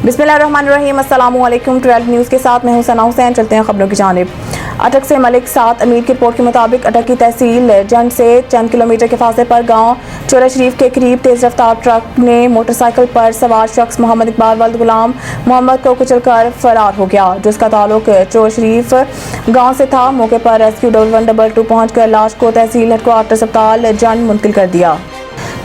बिस्मिल्लाहिर्रहमानिर्रहीम। अस्सलामु अलैकुम। 12 न्यूज़ के साथ मैं हूं सना हुसैन। चलते हैं खबरों की जानिब। अटक से मलिक सात अमीर की रिपोर्ट के मुताबिक अटक की तहसील जंड से चंद किलोमीटर के फासले पर गांव चोरा शरीफ के करीब तेज रफ्तार ट्रक ने मोटरसाइकिल पर सवार शख्स मोहम्मद इकबाल वल्द गुलाम मोहम्मद को कुचलकर फरार हो गया, जिसका ताल्लुक चोरा शरीफ गाँव से था। मौके पर रेस्क्यू 1122 पहुंचकर लाश को तहसील हेडक्वार्टर अस्पताल जंड मुंतकिल कर दिया।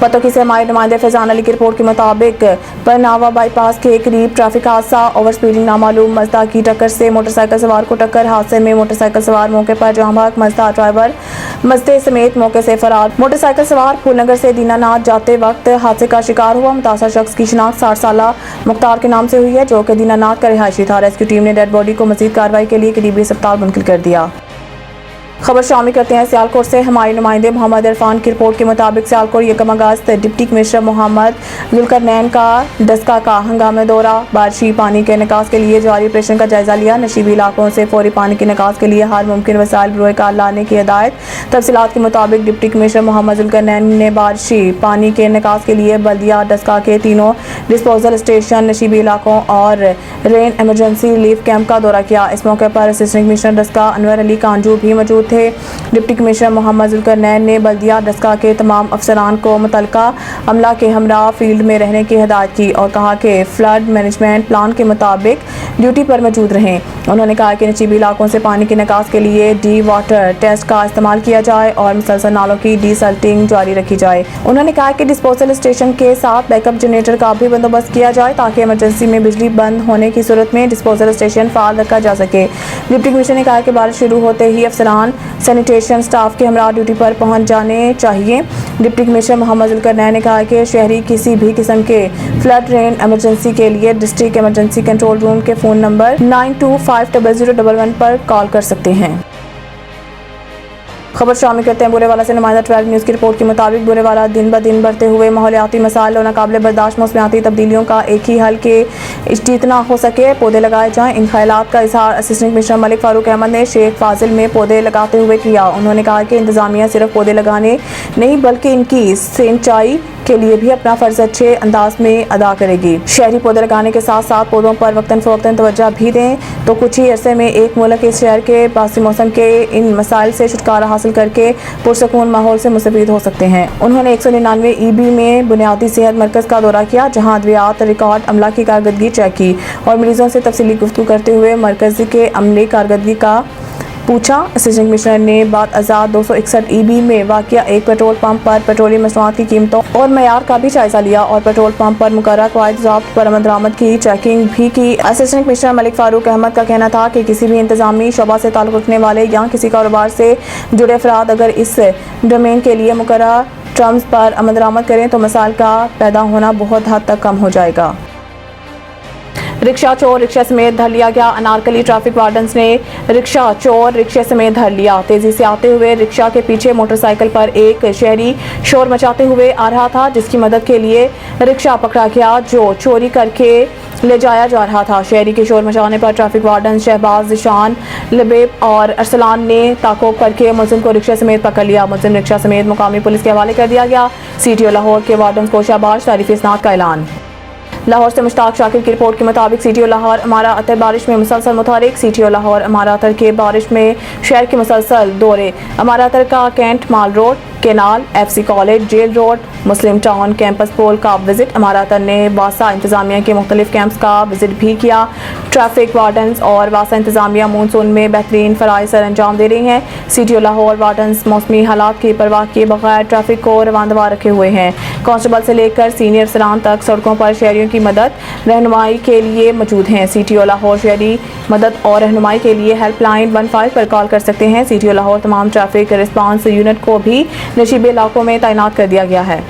पतोकी से हमारे नुमाइंदे फैजान अली की रिपोर्ट के मुताबिक परनावा बाईपास के करीब ट्रैफिक हादसा। ओवर स्पीडिंग नामालूम मजदा की टक्कर से मोटरसाइकिल सवार को टक्कर। हादसे में मोटरसाइकिल सवार मौके पर जहां भाग, मजदा ड्राइवर मजदे समेत मौके से फरार। मोटरसाइकिल सवार फूलनगर से दीनानाथ जाते वक्त हादसे का शिकार हुआ। मुतासर शख्स की शिनाख्त 60 साला मुख्तार के नाम से हुई है, जो कि दीनानाथ का रिहायशी था। रेस्क्यू टीम ने डेड बॉडी को मजीद कार्रवाई के लिए करीबी अस्पताल मुंतकिल कर दिया। खबर शामिल करते हैं सियालकोट से। हमारे नुमाइंदे मोहम्मद इरफान की रिपोर्ट के मुताबिक सियालकोट 1 अगस्त डिप्टी कमिश्नर मोहम्मद जुल्करनैन का डस्का का हंगामी दौरा। बारिशी पानी के निकास के लिए जारी ऑपरेशन का जायजा लिया। नशीबी इलाकों से फौरी पानी के निकास के लिए हर मुमकिन वसाइल बरोए कार लाने की हिदायत। तफसीलात के मुताबिक डिप्टी कमिश्नर मोहम्मद जुल्करनैन ने बारिशी पानी के निकास के लिए बल्दिया डस्का के तीनों डिस्पोजल स्टेशन, नशीबी इलाकों और रेन एमरजेंसी रिलीफ कैंप का दौरा किया। इस मौके पर असिस्टेंट कमिश्नर डस्का अनवर अली कांजू भी मौजूद थे। डिप्टी कमिश्नर मोहम्मद जुल्करनैन ने बल्दिया डस्का के तमाम अफसरान को मुतलका अमला के हमरा फील्ड में रहने की हिदायत की और कहा कि फ्लड मैनेजमेंट प्लान के मुताबिक ड्यूटी पर मौजूद रहें। उन्होंने कहा कि नशीबी इलाकों से पानी के निकास के लिए डी वाटर टेस्ट का इस्तेमाल किया जाए और मुसलसल नालों की डीसल्टिंग जारी रखी जाए। उन्होंने कहा कि डिस्पोजल स्टेशन के साथ बैकअप जनरेटर का भी बंदोबस्त किया जाए ताकि इमरजेंसी में बिजली बंद होने की सूरत में डिस्पोजल स्टेशन फाल रखा जा सके। डिप्टी कमिश्नर ने कहा कि बारिश शुरू होते ही अफसरान सैनिटेशन स्टाफ के हमरा ड्यूटी पर पहुंच जाने चाहिए। डिप्टी कमिश्नर मोहम्मद जुल्करनैन ने कहा कि शहरी किसी भी किस्म के फ्लड रेन इमरजेंसी के लिए डिस्ट्रिक्ट इमरजेंसी कंट्रोल रूम के फ़ोन नंबर 925001 पर कॉल कर सकते हैं। खबर शामिल करते हैं बुरेवाला से। नुमाइंदा 12 न्यूज़ की रिपोर्ट के मुताबिक बुरेवाला दिन ब दिन बढ़ते हुए माहौलियाती मसाइल और नाकाबिले बर्दाश्त मौसमियाती तब्दीलियों का एक ही हल के जितना हो सके पौधे लगाए जाएं। इन ख्यालात का इजहार असिस्टेंट कमिश्नर मलिक फारूक अहमद ने शेख फाजिल में पौधे लगाते हुए किया। उन्होंने कहा कि इंतजामिया सिर्फ पौधे लगाने नहीं बल्कि इनकी सिंचाई के लिए भी अपना फर्ज अच्छे अंदाज में अदा करेगी। शहरी पौधे लगाने के साथ साथ पौधों पर वक्तन फवक्तन तवज्जो भी दें तो कुछ ही अरसे में एक मुल्क इस शहर के बासी मौसम के इन मसाइल से छुटकारा हासिल करके पुरसकून माहौल से मुस्तफीद हो सकते हैं। उन्होंने 199 EB में बुनियादी सेहत मरकज का दौरा किया, जहाँ अद्वियात रिकॉर्ड अमला की कारकर्दगी चेक की और मरीजों से तफसीली गुफ्तगू करते हुए मरकज के अमले कारकर्दगी का पूछा। असिस्टेंट कमिश्नर ने बाद आज़ाद 261 EB में वाक़िया एक पेट्रोल पंप पर पेट्रोलियम मसनूआत की कीमतों और मयार का भी जायजा लिया और पेट्रोल पंप पर मुकर्रर क़वाइद ज़ाब्त पर अमल दरामद की चेकिंग भी की। असिस्टेंट कमिश्नर मलिक फारूक अहमद का कहना था कि किसी भी इंतजामी शोबा से ताल्लुक़ रखने वाले या किसी कारोबार से जुड़े अफराद अगर इस डोमेन के लिए मुकर्रर टर्म्स पर अमल दरामद करें तो मसाइल का पैदा होना बहुत हद तक कम हो जाएगा। रिक्शा चोर रिक्शा समेत धर लिया गया। अनारकली ट्रैफिक वार्डन्स ने रिक्शा चोर रिक्शे समेत धर लिया। तेजी से आते हुए रिक्शा के पीछे मोटरसाइकिल पर एक शहरी शोर मचाते हुए आ रहा था, जिसकी मदद के लिए रिक्शा पकड़ा गया जो चोरी करके ले जाया जा रहा था। शहरी के शोर मचाने पर ट्रैफिक वार्डन शहबाज, जिशान, लबेब और अरसलान ने ताकोब करके मुलजिम को रिक्शा समेत पकड़ लिया। मुलजिम रिक्शा समेत मुकामी पुलिस के हवाले कर दिया गया। CTO लाहौर के वार्डन को शाबाश तारीफ इस्नाद का ऐलान। लाहौर से मुश्ताक शाकिर की रिपोर्ट के मुताबिक CTO लाहौर अमारा अतर बारिश में मुसलसल मुतहरिक। CTO लाहौर अमारा अतर के बारिश में शहर के मुसलसल दौरे। अमारा अतर का cantt mall road, canal, FC college, jail road, Muslim town campus poll का विजिट। अमारा अतर ने वासा इंतजामिया के मुख्तलिफ कैंप्स का विजिट भी किया। ट्रैफिक वार्डन्स और वासा इंतजामिया मानसून में बेहतरीन फ़राइज़ सर अंजाम दे रही हैं। CTO लाहौर वार्डन्स मौसमी हालात की परवाह किए बगैर ट्रैफिक को रवानदवा रखे हुए हैं। कांस्टेबल से लेकर सीनियर अफसरान तक सड़कों पर शहरियों की मदद रहनुमाई के लिए मौजूद हैं। CTO लाहौर शहरी मदद और रहनुमाई के लिए हेल्पलाइन 15 पर कॉल कर सकते हैं। CTO लाहौर तमाम ट्रैफिक रिस्पांस यूनिट को भी नशीबे इलाकों में तैनात कर दिया गया है।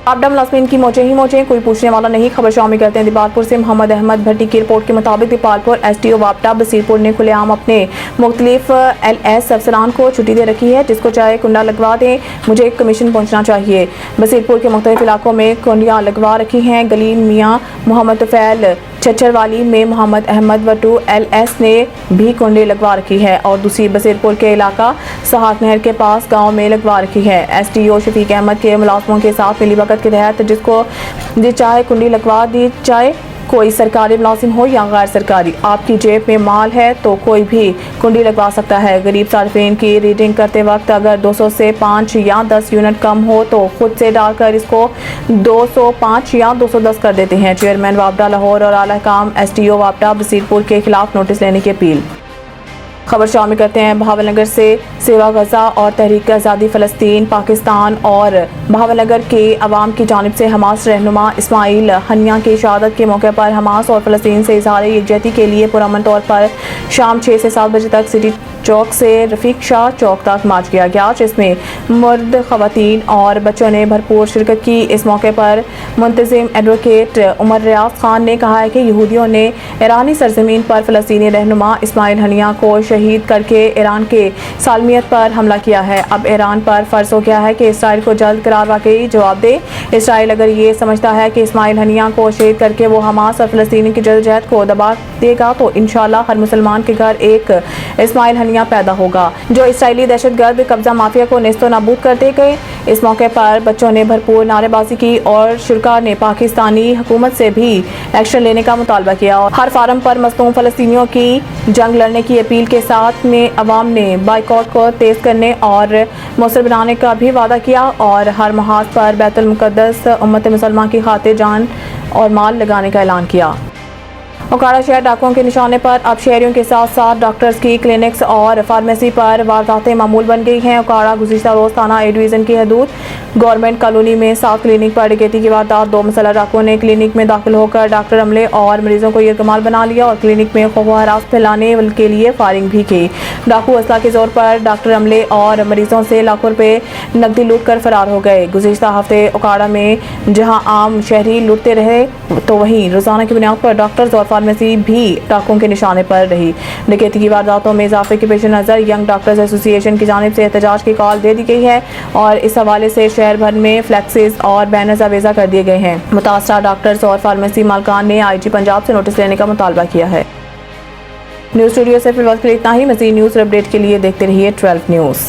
आपदा मुलाज़मीन की मौजें ही मौजें, कोई पूछने वाला नहीं। खबर शामिल करते हैं दीपालपुर से। मोहम्मद अहमद भट्टी की रिपोर्ट के मुताबिक दीपालपुर STO वापटा बसीरपुर ने खुलेआम अपने मुख्तलिफ LS अफसरान को छुट्टी दे रखी है, जिसको चाहे कुंडा लगवा दें, मुझे कमीशन पहुँचना चाहिए। बसीरपुर के मुख्तलिफ इलाकों में कुंडियाँ लगवा रखी हैं। गलीम मियाँ मोहम्मद तुफैल चचरवाली में मोहम्मद अहमद वटू LS ने भी कुंडी लगवा रखी है और दूसरी बसीरपुर के इलाका सहाक नहर के पास गांव में लगवा रखी है। STO शफीक अहमद के मुलाजमों के साथ मिली भगत के तहत जिसको जी चाहे कुंडी लगवा दी जाए। कोई सरकारी मुलाजिम हो या गैर सरकारी, आपकी जेब में माल है तो कोई भी कुंडी लगवा सकता है। गरीब सार्फिन की रीडिंग करते वक्त अगर 200 से 5 या 10 यूनिट कम हो तो खुद से डालकर इसको 205 या 210 कर देते हैं। चेयरमैन वापडा लाहौर और आला काम SDO वापडा बसीरपुर के खिलाफ नोटिस लेने की अपील। खबर शामिल करते हैं बहावलनगर से। सेवा गजा और तहरीक आज़ादी फ़लस्तीन पाकिस्तान और बहावलनगर के अवाम की जानिब से हमास रहनुमा इस्माइल हनिया की शहादत के मौके पर हमास और फ़लस्तीन से इज़हार यकजहती के लिए पुरअमन तौर पर शाम 6 से 7 बजे तक सिटी चौक से रफ़ीक शाह चौक तक मार्च किया गया, जिसमें मर्द, ख़वातीन और बच्चों ने भरपूर शिरकत की। इस मौके पर मुंतज़िम एडवोकेट उमर रियाज खान ने कहा है कि यहूदियों ने ईरानी सरजमीन पर फ़लस्तीनी रहनुमा इस्माइल हनिया को शहीद करके ईरान के सालमियत पर हमला किया है। अब ईरान पर फ़र्ज़ हो गया है कि इसराइल को जल्द करार वाकई जवाब दे। इसराइल अगर ये समझता है कि इस्माइल हनिया को शहीद करके वो हमास और फ़लस्तीनी की जद्दोजहद को दबा देगा तो इंशाअल्लाह हर मुसलमान के घर एक इस्माइल हनिया पैदा होगा जो इसराइली दहशतगर्द कब्जा माफिया को नेस्तो नाबूद कर दे गए। इस मौके पर बच्चों ने भरपूर नारेबाजी की और शुरा ने पाकिस्तानी हुकूमत से भी एक्शन लेने का मुतालबा किया और हर फार्म पर मज़लूम फ़लस्तीनियों की जंग लड़ने की अपील के साथ में अवाम ने बाइकॉट को तेज करने और मौसर बनाने का भी वादा किया और हर महाज पर बैतुल मुक़द्दस उम्मत मुसलमान की खातिर जान और माल लगाने का ऐलान किया। ओकाड़ा शहर डाकुओं के निशाने पर अब शहरियों के साथ साथ डॉक्टर्स की क्लिनिक्स और फार्मेसी पर वारदातें मामूल बन गई हैं। ओकाड़ा गुज़िश्ता रोज़ थाना ए डिवीज़न की हदूद गवर्नमेंट कॉलोनी में 7 क्लिनिक पर डकैती की वारदात। 2 मुसल्लह डाकुओं ने क्लिनिक में दाखिल होकर डॉक्टर अमले और मरीजों को यरगमाल बना लिया और क्लिनिक में खौफ व हरास फैलाने के लिए फायरिंग भी की। डाकू असला के जोर पर डॉक्टर अमले और मरीजों से लाखों रुपए नकदी लूट कर फरार हो गए। गुज़िश्ता हफ्ते ओकाड़ा में जहां आम शहरी लूटते रहे तो वहीं रोजाना की बुनियाद पर डॉक्टर्स और फार्मेसी भी डाकुओं के निशाने पर रही। डकैती की वारदातों में इजाफे के पेश नज़र यंग डॉक्टर्स एसोसिएशन की जानिब से एहतजाज की कॉल दे दी गई है और इस हवाले से शहर भर में फ्लैक्सेस और बैनर्स आवेजा कर दिए गए हैं। मुतासरा डॉक्टर्स और फार्मेसी मालकान ने IG पंजाब से नोटिस लेने का मुतालबा किया है। न्यूज़ स्टूडियो से फिलहाल के लिए इतना ही। मज़ीद न्यूज़ अपडेट के लिए देखते रहिए 12 न्यूज़।